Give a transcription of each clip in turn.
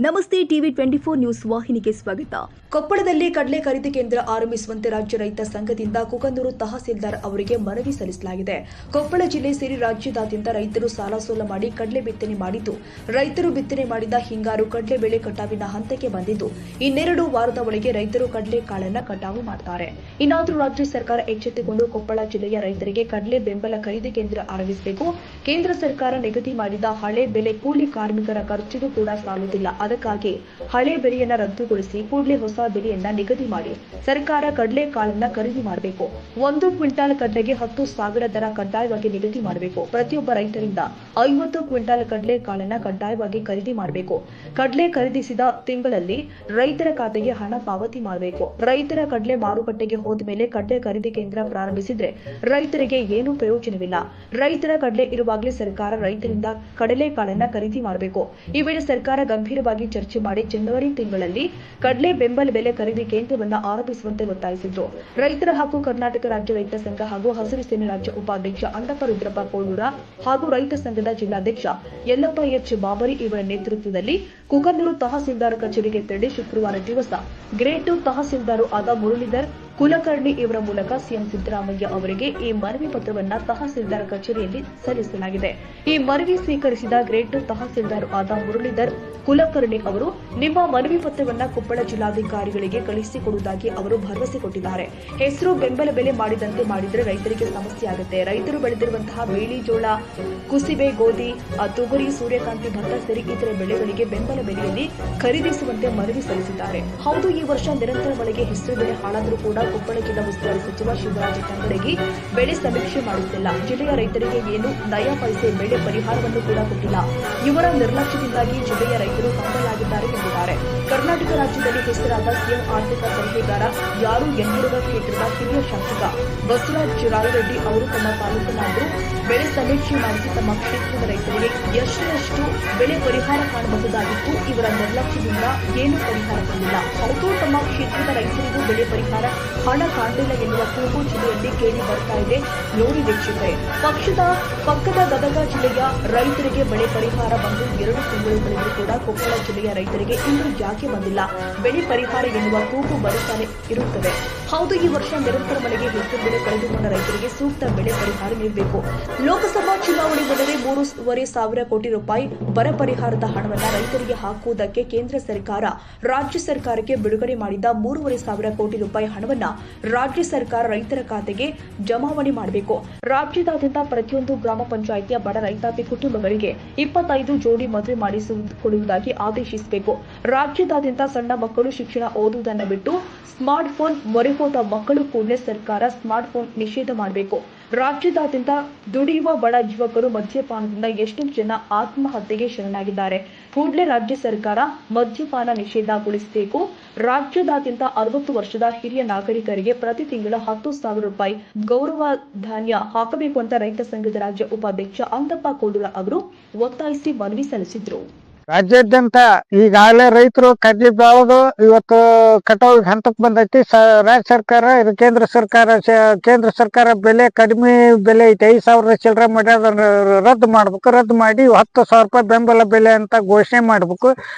ನಮಸ್ತೆ TV 24 news ವಾಹಿನಿಗೆ ಸ್ವಾಗತ. ಕೊಪ್ಪಳದಲ್ಲಿ ಕಡಲೆ ಖರೀದಿ ಕೇಂದ್ರ ಆರಂಭಿಸುವಂತೆ ರಾಜ್ಯ ರೈತ ಸಂಘದಿಂದ ಕುಕನೂರು ತಹಸೀಲ್ದಾರ್ ಅವರಿಗೆ ಮನವಿ ಸಲ್ಲಿಸಲಾಗಿದೆ. ಕೊಪ್ಪಳ ಜಿಲ್ಲೆ ಸೇರಿ ರಾಜ್ಯದಾದ್ಯಂತ ರೈತರು ಸಾಲ ಸೋಲ ಮಾಡಿ ಕಡಲೆ ಬಿತ್ತನೆ ಮಾಡಿದ್ದು, ರೈತರು ಬಿತ್ತನೆ ಮಾಡಿದ ಹಿಂಗಾರು ಕಡಲೆ ಬೆಳೆ ಕಟಾವಿನ ಹಂತಕ್ಕೆ ಬಂದಿದ್ದು, ಇನ್ನೆರಡು ವಾರದ ಒಳಗೆ ರೈತರು ಕಡಲೆ ಕಾಳನ್ನ ಕಟಾವು ಮಾಡ್ತಾರೆ. ಇನ್ನಾದರೂ ರಾಜ್ಯ ಸರ್ಕಾರ ಎಚ್ಚೆತ್ತುಕೊಂಡು ಕೊಪ್ಪಳ ಜಿಲ್ಲೆಯ ರೈತರಿಗೆ ಕಡಲೆ ಬೆಂಬಲ ಖರೀದಿ ಕೇಂದ್ರ ಆರಂಭಿಸಬೇಕು. ಕೇಂದ್ರ ಸರ್ಕಾರ ನಿಗದಿ ಮಾಡಿದ ಹಳೆ ಬೆಲೆ ಕೂಲಿ ಕಾರ್ಮಿಕರ ಖರ್ಚಿಗೂ ಕೂಡ ಸಾಲುವುದಿಲ್ಲ. ಅದಕ್ಕಾಗಿ ಹಳೆ ಬೆಲೆಯನ್ನ ರದ್ದುಗೊಳಿಸಿ ಕೂಡಲೇ ಹೊಸ ಬೆಲೆಯನ್ನ ನಿಗದಿ ಮಾಡಿ ಸರ್ಕಾರ ಕಡಲೆ ಕಾಳನ್ನ ಖರೀದಿ ಮಾಡಬೇಕು. 1 ಕ್ವಿಂಟಾಲ್ ಕಡಲೆಗೆ 10,000 ದರ ಕಡ್ಡಾಯವಾಗಿ ನಿಗದಿ ಮಾಡಬೇಕು. ಪ್ರತಿಯೊಬ್ಬ ರೈತರಿಂದ 50 ಕ್ವಿಂಟಾಲ್ ಕಡಲೆ ಕಾಳನ್ನ ಕಡ್ಡಾಯವಾಗಿ ಖರೀದಿ ಮಾಡಬೇಕು. ಕಡಲೆ ಖರೀದಿಸಿದ ತಿಂಗಳಲ್ಲಿ ರೈತರ ಖಾತೆಗೆ ಹಣ ಪಾವತಿ ಮಾಡಬೇಕು. ರೈತರ ಕಡಲೆ ಮಾರುಕಟ್ಟೆಗೆ ಹೋದ ಮೇಲೆ ಕಡಲೆ ಖರೀದಿ ಕೇಂದ್ರ ಪ್ರಾರಂಭಿಸಿದ್ರೆ ರೈತರಿಗೆ ಏನೂ ಪ್ರಯೋಜನವಿಲ್ಲ. ರೈತರ ಕಡಲೆ ಇರುವಾಗಲೇ ಸರ್ಕಾರ ರೈತರಿಂದ ಕಡಲೆ ಕಾಳನ್ನ ಖರೀದಿ ಮಾಡಬೇಕು. ಈ ವೇಳೆ ಸರ್ಕಾರ ಗಂಭೀರವಾಗಿ ಚರ್ಚೆ ಮಾಡಿ ಜನವರಿ ತಿಂಗಳಲ್ಲಿ ಕಡಲೆ ಬೆಂಬಲ ಬೆಲೆ ಖರೀದಿ ಕೇಂದ್ರವನ್ನು ಆರಂಭಿಸುವಂತೆ ಒತ್ತಾಯಿಸಿದ್ರು. ರೈತರ ಹಾಗೂ ಕರ್ನಾಟಕ ರಾಜ್ಯ ರೈತ ಸಂಘ ಹಾಗೂ ಹಸಿರು ಸೇನೆ ರಾಜ್ಯ ಉಪಾಧ್ಯಕ್ಷ ಅಂಡಪ್ಪ ರುದ್ರಪ್ಪ ಕೋಳೂರ ಹಾಗೂ ರೈತ ಸಂಘದ ಜಿಲ್ಲಾಧ್ಯಕ್ಷ ಯಲ್ಲಪ್ಪ ಎಚ್ ಬಾಬರಿ ಇವರ ನೇತೃತ್ವದಲ್ಲಿ ಕುಕನೂರು ತಹಸೀಲ್ದಾರ್ ಕಚೇರಿಗೆ ತೆರಳಿ ಶುಕ್ರವಾರ ದಿವಸ ಗ್ರೇಟ್ ತಹಸೀಲ್ದಾರ್ ಆದ ಮುರಳೀಧರ್ ಕುಲಕರ್ಣಿ ಇವರ ಮೂಲಕ ಸಿಎಂ ಸಿದ್ದರಾಮಯ್ಯ ಅವರಿಗೆ ಈ ಮನವಿ ಪತ್ರವನ್ನು ತಹಸೀಲ್ದಾರ್ ಕಚೇರಿಯಲ್ಲಿ ಸಲ್ಲಿಸಲಾಗಿದೆ. ಈ ಮನವಿ ಸ್ವೀಕರಿಸಿದ ಗ್ರೇಟ್ ತಹಸೀಲ್ದಾರ್ ಆದ ಮುರಳೀಧರ್ ಕುಲಕರ್ಣಿ ಅವರು ನಿಮ್ಮ ಮನವಿ ಪತ್ರವನ್ನು ಕೊಪ್ಪಳ ಜಿಲ್ಲಾಧಿಕಾರಿಗಳಿಗೆ ಕಳುಹಿಸಿಕೊಡುವುದಾಗಿ ಅವರು ಭರವಸೆ ಕೊಟ್ಟಿದ್ದಾರೆ. ಹೆಸರು ಬೆಂಬಲ ಬೆಲೆ ಮಾಡಿದಂತೆ ಮಾಡಿದರೆ ರೈತರಿಗೆ ಸಮಸ್ಯೆ ಆಗುತ್ತೆ. ರೈತರು ಬೆಳೆದಿರುವಂತಹ ಬೇಳಿ, ಜೋಳ, ಕುಸಿಬೆ, ಗೋಧಿ, ತೊಗರಿ, ಸೂರ್ಯಕಾಂತಿ, ಭತ್ತ ಸೇರಿ ಇತರ ಬೆಳೆಗಳಿಗೆ ಬೆಂಬಲ ಬೆಲೆಯಲ್ಲಿ ಖರೀದಿಸುವಂತೆ ಮನವಿ ಸಲ್ಲಿಸಿದ್ದಾರೆ. ಹೌದು, ಈ ವರ್ಷ ನಿರಂತರ ಮಳೆಗೆ ಹೆಸರು ಬೆಳೆ ಹಾಳಾದರೂ ಕೂಡ ಕೊಪ್ಪಳ ಜಿಲ್ಲಾ ಉಸ್ತುವಾರಿ ಸಚಿವ ಶಿವರಾಜ ತಂಗಡಗಿ ಬೆಳೆ ಸಮೀಕ್ಷೆ ಮಾಡುತ್ತಿಲ್ಲ. ಜಿಲ್ಲೆಯ ರೈತರಿಗೆ ಏನು ನಯ ಪೈಸೆ ಬೆಳೆ ಪರಿಹಾರವನ್ನು ಕೂಡ ಕೊಟ್ಟಿಲ್ಲ. ಇವರ ನಿರ್ಲಕ್ಷ್ಯದಿಂದಾಗಿ ಜಿಲ್ಲೆಯ ರೈತರು ಕಂಗಾಲಾಗಿದ್ದಾರೆ ಎಂದಿದ್ದಾರೆ. ಕರ್ನಾಟಕ ರಾಜ್ಯದಲ್ಲಿ ಹೆಸರಾದ ಸಿಎಂ ಆರ್ಥಿಕ ಸಲಹೆಗಾರ ಯಾರು ಎನ್ನಿರುವ ಕ್ಷೇತ್ರದ ಹಿರಿಯ ಶಾಸಕ ಬಸವರಾಜ ರಾಯರೆಡ್ಡಿ ಅವರು ತಮ್ಮ ತಾಲೂಕಿನಾದರೂ ಬೆಳೆ ಸಮೀಕ್ಷೆ ಮಾಡಿಸಿ ತಮ್ಮ ಕ್ಷೇತ್ರದ ರೈತರಿಗೆ ಎಷ್ಟೆಷ್ಟು ಬೆಳೆ ಪರಿಹಾರ ಕಾಣಬಹುದಾಗಿತ್ತು. ಇವರ ನಿರ್ಲಕ್ಷ್ಯದಿಂದ ಏನು ಪರಿಹಾರ ಬಂದಿಲ್ಲ. ಹೌದು, ತಮ್ಮ ಕ್ಷೇತ್ರದ ರೈತರಿಗೂ ಬೆಳೆ ಪರಿಹಾರ ಹಣ ಕಾಣಲಿಲ್ಲ ಎನ್ನುವ ಕೂಗು ಜಿಲ್ಲೆಯಲ್ಲಿ ಕೇಳಿ ಬರ್ತಾ ಇದೆ. ನೋಡಿ ವೀಕ್ಷಕರೇ, ಪಕ್ಕದ ಗದಗ ಜಿಲ್ಲೆಯ ರೈತರಿಗೆ ಬೆಳೆ ಪರಿಹಾರ ಬಂದು 2 ತಿಂಗಳು ಕಳೆದರೂ ಕೂಡ ಕೊಪ್ಪಳ ಜಿಲ್ಲೆಯ ರೈತರಿಗೆ ಇನ್ನೂ ಯಾಕೆ ಬಂದಿಲ್ಲ ಬೆಳೆ ಪರಿಹಾರ ಎನ್ನುವ ಕೂಗು ಬರುತ್ತಾನೆ ಇರುತ್ತದೆ. ಹೌದು, ಈ ವರ್ಷ ನಿರಂತರ ಮಳೆಗೆ ಹೆಸರು ಬೆಳೆ ಕಳೆದುಕೊಂಡ ರೈತರಿಗೆ ಸೂಕ್ತ ಬೆಳೆ ಪರಿಹಾರ ನೀಡಬೇಕು. ಲೋಕಸಭಾ ಚುನಾವಣೆ ಮೊದಲೇ 3,500 ಕೋಟಿ ರೂಪಾಯಿ ಬರ ಪರಿಹಾರದ ಹಣವನ್ನು ರೈತರಿಗೆ ಹಾಕುವುದಕ್ಕೆ ಕೇಂದ್ರ ಸರ್ಕಾರ ರಾಜ್ಯ ಸರ್ಕಾರಕ್ಕೆ ಬಿಡುಗಡೆ ಮಾಡಿದ 3,500 ಕೋಟಿ ರೂಪಾಯಿ ಹಣವನ್ನು ರಾಜ್ಯ ಸರ್ಕಾರ ರೈತರ ಖಾತೆಗೆ ಜಮಾವಣೆ ಮಾಡಬೇಕು. ರಾಜ್ಯದಾದ್ಯಂತ ಪ್ರತಿಯೊಂದು ಗ್ರಾಮ ಪಂಚಾಯಿತಿಯ ಬಡ ರೈತಾಪಿ ಕುಟುಂಬಗಳಿಗೆ 25 ಜೋಡಿ ಮದುವೆ ಮಾಡಿಸಿಕೊಡುವುದಾಗಿ ಆದೇಶಿಸಬೇಕು. ರಾಜ್ಯದಾದ್ಯಂತ ಸಣ್ಣ ಮಕ್ಕಳು ಶಿಕ್ಷಣ ಓದುವುದನ್ನು ಬಿಟ್ಟು ಸ್ಮಾರ್ಟ್ಫೋನ್ ಮೊರೆ ಹೋದ ಮಕ್ಕಳು ಕೂಡಲೇ ಸರ್ಕಾರ ಸ್ಮಾರ್ಟ್ಫೋನ್ ನಿಷೇಧ ಮಾಡಬೇಕು. ರಾಜ್ಯದಾದ್ಯಂತ ದುಡಿಯುವ ಬಡ ಯುವಕರು ಮದ್ಯಪಾನದಿಂದ ಎಷ್ಟು ಜನ ಆತ್ಮಹತ್ಯೆಗೆ ಶರಣಾಗಿದ್ದಾರೆ. ಕೂಡಲೇ ರಾಜ್ಯ ಸರ್ಕಾರ ಮದ್ಯಪಾನ ನಿಷೇಧಗೊಳಿಸಬೇಕು. ರಾಜ್ಯದಾದ್ಯಂತ 60 ವರ್ಷದ ಹಿರಿಯ ನಾಗರಿಕರಿಗೆ ಪ್ರತಿ ತಿಂಗಳ 10,000 ರೂಪಾಯಿ ಗೌರವಧನ ಹಾಕಬೇಕು ಅಂತ ರೈತ ಸಂಘದ ರಾಜ್ಯ ಉಪಾಧ್ಯಕ್ಷ ಅಂದಪ್ಪ ಕೋಳೂರ ಅವರು ಒತ್ತಾಯಿಸಿ ಮನವಿ ಸಲ್ಲಿಸಿದರು. ರಾಜ್ಯಾದ್ಯಂತ ಈಗಾಗಲೇ ರೈತರು ಕಡ್ಲಿ ಬೆಳೆದು ಇವತ್ತು ಕಟಾವು ಹಂತಕ್ಕೆ ಬಂದೈತಿ. ರಾಜ್ಯ ಸರ್ಕಾರ ಇದು ಕೇಂದ್ರ ಸರ್ಕಾರ ಬೆಲೆ ಕಡಿಮೆ ಬೆಲೆ ಐತಿ, 5,000 ಚಿಲ್ಲರೆ ಮಾಡಿ ಅದನ್ನ ರದ್ದು ಮಾಡ್ಬೇಕು. ರದ್ದು ಮಾಡಿ 10,000 ರೂಪಾಯಿ ಬೆಂಬಲ ಬೆಲೆ ಅಂತ ಘೋಷಣೆ ಮಾಡ್ಬೇಕು.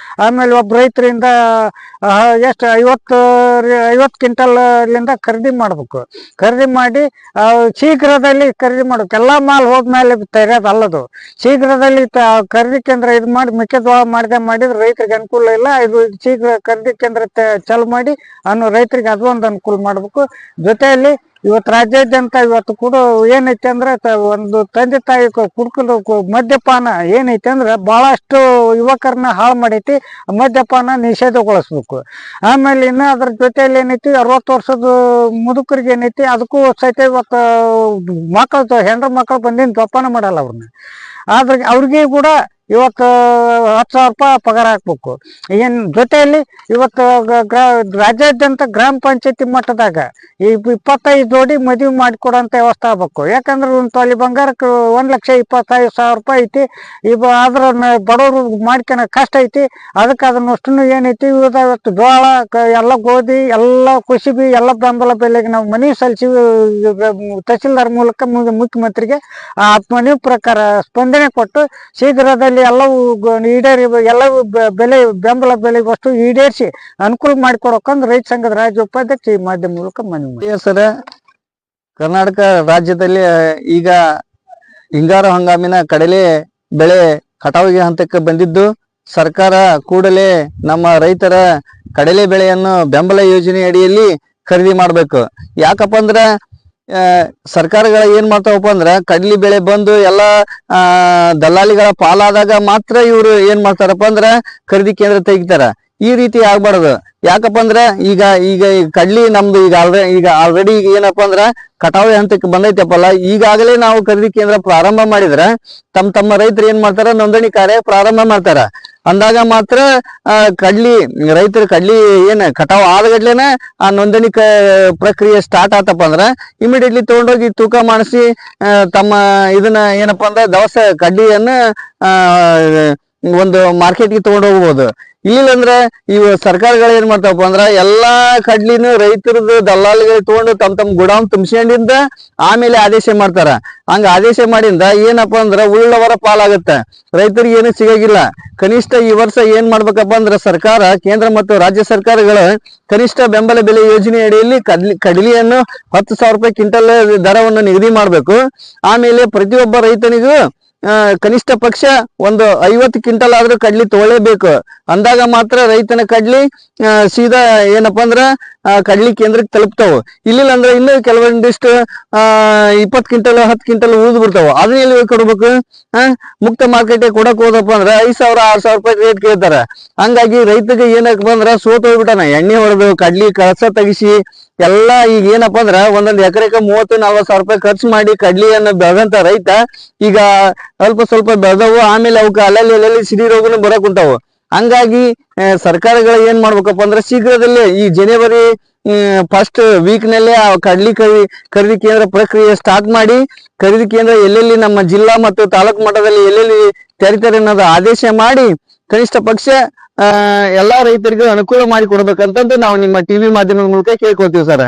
ಆಮೇಲೆ ಒಬ್ಬ ರೈತರಿಂದ ಎಷ್ಟು 50 ಕ್ವಿಂಟಲ್ನಿಂದ ಖರೀದಿ ಮಾಡ್ಬೇಕು. ಖರೀದಿ ಮಾಡಿ ಶೀಘ್ರದಲ್ಲಿ ಖರೀದಿ ಮಾಡ್ಬೇಕು. ಎಲ್ಲಾ ಮಾಲ್ ಹೋದ್ಮೇಲೆ ತೆರೆಯೋದಲ್ಲದು. ಶೀಘ್ರದಲ್ಲಿ ಖರೀದಿ ಕೇಂದ್ರ ಇದು ಮಾಡಿ ಮೆಕ್ಕೆಜೋಳ ಮಾಡಿದ್ರೆ ರೈತರಿಗೆ ಅನುಕೂಲ ಇಲ್ಲ. ಇದು ಶೀಘ್ರ ಖರೀದಿ ಕೇಂದ್ರ ಚಾಲು ಮಾಡಿ ರೈತರಿಗೆ ಅದೊಂದು ಅನುಕೂಲ ಮಾಡ್ಬೇಕು. ಜೊತೆಯಲ್ಲಿ ಇವತ್ತು ರಾಜ್ಯಾದ್ಯಂತ ಇವತ್ತು ಕೂಡ ಏನೈತೆ ಅಂದ್ರೆ ಒಂದು ತಂದೆ ತಾಯಿ ಕುಡ್ಕಲು ಮದ್ಯಪಾನ ಏನೈತೆ ಅಂದ್ರೆ ಬಹಳಷ್ಟು ಯುವಕರನ್ನ ಹಾಳು ಮಾಡೈತಿ. ಮದ್ಯಪಾನ ನಿಷೇಧಗೊಳಿಸ್ಬೇಕು. ಆಮೇಲೆ ಇನ್ನು ಅದ್ರ ಜೊತೆಯಲ್ಲಿ ಏನೈತಿ 60 ವರ್ಷದ ಮುದುಕರಿಗೆ ಏನೈತಿ ಅದಕ್ಕೂ ಸಹಿತ ಇವತ್ತು ಮಕ್ಕಳು ಹೆಣ್ಣು ಮಕ್ಕಳು ಬಂದಿನ ಜೋಪಾನ ಮಾಡಲ್ಲ ಅವ್ರನ್ನ. ಆದ್ರೆ ಅವ್ರಿಗೆ ಕೂಡ ಇವತ್ತು 10,000 ರೂಪಾಯಿ ಪಗಾರ ಹಾಕ್ಬೇಕು. ಏನ್ ಜೊತೆಯಲ್ಲಿ ಇವತ್ತು ರಾಜ್ಯಾದ್ಯಂತ ಗ್ರಾಮ ಪಂಚಾಯತಿ ಮಟ್ಟದಾಗ ಈ 25 ಜೋಡಿ ಮದುವೆ ಮಾಡಿಕೊಡೋಂಥ ವ್ಯವಸ್ಥೆ ಆಗ್ಬೇಕು. ಯಾಕಂದ್ರೆ ಒಂದು ತೊಲಿ ಬಂಗಾರಕ್ಕೆ 1,25,000 ರೂಪಾಯಿ ಐತಿ. ಅದ್ರ ಬಡವರು ಮಾಡ್ಕೊಳ ಕಷ್ಟ ಐತಿ. ಅದಕ್ಕೆ ಅದನ್ನಷ್ಟು ಏನೈತಿ ಇವತ್ತು ಜೋಳ ಎಲ್ಲ ಗೋಧಿ ಎಲ್ಲ ಕುಸಿಬಿ ಎಲ್ಲ ಬೆಂಬಲ ಬೆಲೆಗೆ ನಾವು ಮನವಿ ಸಲ್ಲಿಸಿ ತಹಸೀಲ್ದಾರ್ ಮೂಲಕ ಮುಖ್ಯಮಂತ್ರಿಗೆ ಆ ಮನವಿ ಪ್ರಕಾರ ಸ್ಪಂದನೆ ಕೊಟ್ಟು ಶೀಘ್ರದಲ್ಲಿ ವರ್ಷದಲ್ಲಿ ಎಲ್ಲವೂ ಎಲ್ಲವೂ ಬೆಲೆ ಬೆಂಬಲ ಬೆಲೆ ವಸ್ತು ಈಡೇರಿಸಿ ಅನುಕೂಲ ಮಾಡಿಕೊಡೋಕಂದ್ರೆ ರೈತ ಸಂಘದ ರಾಜ್ಯ ಉಪಾಧ್ಯಕ್ಷ ಈ ಮಾಧ್ಯಮ ಮೂಲಕ ಮನವಿ ಸರ್. ಕರ್ನಾಟಕ ರಾಜ್ಯದಲ್ಲಿ ಈಗ ಹಿಂಗಾರು ಹಂಗಾಮಿನ ಕಡಲೆ ಬೆಳೆ ಕಟಾವಿಗೆ ಹಂತಕ್ಕೆ ಬಂದಿದ್ದು, ಸರ್ಕಾರ ಕೂಡಲೇ ನಮ್ಮ ರೈತರ ಕಡಲೆ ಬೆಳೆಯನ್ನು ಬೆಂಬಲ ಯೋಜನೆ ಅಡಿಯಲ್ಲಿ ಖರೀದಿ ಮಾಡ್ಬೇಕು. ಯಾಕಪ್ಪ ಅಂದ್ರ ಸರ್ಕಾರಗಳ ಏನ್ ಮಾಡ್ತಾವಪ್ಪ ಅಂದ್ರ ಕಡ್ಲಿ ಬೆಳೆ ಬಂದು ಎಲ್ಲಾ ದಲ್ಲಾಳಿಗಳ ಪಾಲಾದಾಗ ಮಾತ್ರ ಇವ್ರು ಏನ್ ಮಾಡ್ತಾರಪ್ಪ ಅಂದ್ರ ಖರೀದಿ ಕೇಂದ್ರ ತೆಗಿತಾರ. ಈ ರೀತಿ ಆಗ್ಬಾರ್ದು. ಯಾಕಪ್ಪ ಅಂದ್ರ ಈಗ ಈಗ ಕಡ್ಲಿ ನಮ್ದು ಈಗ ಆಲ್ರೆಡಿ ಏನಪ್ಪಾ ಅಂದ್ರ ಕಟಾವಿ ಹಂತಕ್ಕೆ ಬಂದೈತಪ್ಪಲ್ಲ, ಈಗಾಗಲೇ ನಾವು ಖರೀದಿ ಕೇಂದ್ರ ಪ್ರಾರಂಭ ಮಾಡಿದ್ರ ತಮ್ಮ ರೈತರು ಏನ್ ಮಾಡ್ತಾರ, ನೋಂದಣಿ ಕಾರ್ಯ ಪ್ರಾರಂಭ ಮಾಡ್ತಾರ. ಅಂದಾಗ ಮಾತ್ರ ರೈತರ ಕಡ್ಲಿ ಏನ್ ಕಟಾವ್ ಆದಗಡ್ಲೇನ ಆ ನೋಂದಣಿ ಪ್ರಕ್ರಿಯೆ ಸ್ಟಾರ್ಟ್ ಆತಪ್ಪ ಅಂದ್ರ ಇಮಿಡಿಯೇಟ್ಲಿ ತಗೊಂಡೋಗಿ ತೂಕ ಮಾಡಿಸಿ ತಮ್ಮ ಇದನ್ನ ಏನಪ್ಪಾ ಅಂದ್ರ ದವಸ ಕಡ್ಲಿಯನ್ನ ಒಂದು ಮಾರ್ಕೆಟ್ಗೆ ತಗೊಂಡು ಹೋಗ್ಬೋದು. ಇಲ್ಲ ಅಂದ್ರೆ ಇವು ಸರ್ಕಾರಗಳು ಏನ್ ಮಾಡ್ತಾವಪ್ಪ ಅಂದ್ರ ಎಲ್ಲಾ ಕಡ್ಲಿನ ರೈತರದ್ದು ದಲ್ಲಾಳಿಗಳು ತಗೊಂಡು ತಮ್ಮ ಗುಡಾಮ್ ತುಂಬಿಸ್ಕೊಂಡಿಂದ ಆಮೇಲೆ ಆದೇಶ ಮಾಡ್ತಾರ. ಹಂಗ ಆದೇಶ ಮಾಡಿಂದ ಏನಪ್ಪ ಅಂದ್ರ ಉಳ್ಳವರ ಪಾಲಾಗತ್ತ, ರೈತರಿಗೆ ಏನು ಸಿಗಾಗಿಲ್ಲ. ಕನಿಷ್ಠ ಈ ವರ್ಷ ಏನ್ ಮಾಡ್ಬೇಕಪ್ಪ ಅಂದ್ರ ಸರ್ಕಾರ, ಕೇಂದ್ರ ಮತ್ತು ರಾಜ್ಯ ಸರ್ಕಾರಗಳು ಕನಿಷ್ಠ ಬೆಂಬಲ ಬೆಲೆ ಯೋಜನೆ ಅಡಿಯಲ್ಲಿ ಕಡ್ಲಿಯನ್ನು 10,000 ರೂಪಾಯಿ ಕ್ವಿಂಟಲ್ ದರವನ್ನು ನಿಗದಿ ಮಾಡ್ಬೇಕು. ಆಮೇಲೆ ಪ್ರತಿಯೊಬ್ಬ ರೈತನಿಗೂ ಕನಿಷ್ಠ ಪಕ್ಷ ಒಂದು 50 ಕ್ವಿಂಟಲ್ ಆದ್ರೂ ಕಡ್ಲಿ ತಗೊಳ್ಳೇಬೇಕು. ಅಂದಾಗ ಮಾತ್ರ ರೈತನ ಕಡ್ಲಿ ಸೀದಾ ಏನಪ್ಪಾ ಅಂದ್ರ ಕಡ್ಲಿ ಕೇಂದ್ರಕ್ಕೆ ತಲುಪ್ತಾವ. ಇಲ್ಲಿಲ್ಲ ಅಂದ್ರೆ ಇನ್ನು ಕೆಲವೊಂದಿಷ್ಟು 20 ಕ್ವಿಂಟಲ್ 10 ಕ್ವಿಂಟಲ್ ಉಳಿದು ಬಿಡ್ತಾವ. ಅದನ್ನ ಎಲ್ಲಿ ಕೊಡ್ಬೇಕು? ಮುಕ್ತ ಮಾರ್ಕೆಟ್ಗೆ ಕೊಡಕ್ ಹೋದಪ್ಪ ಅಂದ್ರ 5,000 6,000 ರೂಪಾಯಿ ರೇಟ್ ಕೇಳ್ತಾರ. ಹಂಗಾಗಿ ರೈತಗೆ ಏನಪ್ಪ ಅಂದ್ರ ಸೋತ್ ಹೋಗ್ಬಿಟ್ಟಾನ. ಎಣ್ಣೆ ಹೊಡೆದು ಕಡ್ಲಿ ಕಳಸ ತೆಗಿಸಿ ಎಲ್ಲಾ ಈಗ ಏನಪ್ಪಾ ಅಂದ್ರ ಒಂದೊಂದ್ ಎಕರೆಗೆ 30-40 ರೂಪಾಯಿ ಖರ್ಚು ಮಾಡಿ ಕಡ್ಲಿಯನ್ನ ಬೆಳೆದಂತ ರೈತ ಈಗ ಅಲ್ಪ ಸ್ವಲ್ಪ ಬೆಳೆದವು, ಆಮೇಲೆ ಅವಕ್ಕೆ ಅಲ್ಲಲ್ಲಿ ಸಿಡಿ ರೋಗನು ಬರಕ್ ಕುಂತಾವು. ಹಂಗಾಗಿ ಸರ್ಕಾರಗಳು ಏನ್ ಮಾಡ್ಬೇಕಪ್ಪ ಅಂದ್ರ ಶೀಘ್ರದಲ್ಲೇ ಈ ಜನವರಿ ಫಸ್ಟ್ ವೀಕ್ ನಲ್ಲೇ ಕಡ್ಲಿ ಖರೀದಿ ಕೇಂದ್ರ ಪ್ರಕ್ರಿಯೆ ಸ್ಟಾರ್ಟ್ ಮಾಡಿ, ಖರೀದಿ ಕೇಂದ್ರ ಎಲ್ಲೆಲ್ಲಿ ನಮ್ಮ ಜಿಲ್ಲಾ ಮತ್ತು ತಾಲೂಕು ಮಟ್ಟದಲ್ಲಿ ಎಲ್ಲೆಲ್ಲಿ ತೆರಿತಾರೆ ಅನ್ನೋದು ಆದೇಶ ಮಾಡಿ ಕನಿಷ್ಠ ಪಕ್ಷ ಎಲ್ಲಾ ರೈತರಿಗೂ ಅನುಕೂಲ ಮಾಡಿ ಕೊಡ್ಬೇಕಂತಂದು ನಾವು ನಿಮ್ಮ ಟಿವಿ ಮಾಧ್ಯಮದ ಮೂಲಕ ಕೇಳ್ಕೊತೀವಿ ಸರ್.